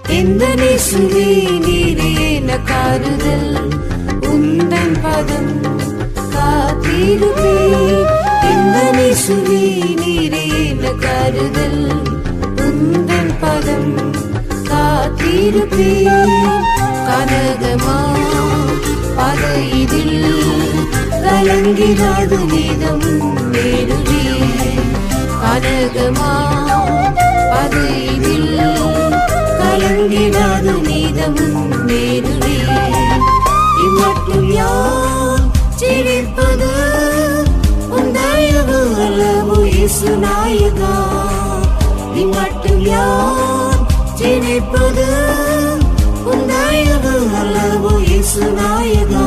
எந்த நேசுவே நீரே என காருதல் உந்தன் பதம் காத்திருப்பேன். எந்த நேசுவே நீரே என காருதல் உந்தன் பதம் காத்திருப்பேன். கனகமா பதையிதில் கலங்கிடாது நீதம் நேருவே. கனகமா பதையிதில் கலங்கிடாது நீதம் நேருவே. இம்மட்டும் யார் சிரிப்பது உந்தயவு அளவு இயேசு நாயகா. இம்மட்டும் யார் சிரிப்பது உந்தயவு அளவு இயேசு நாயகா.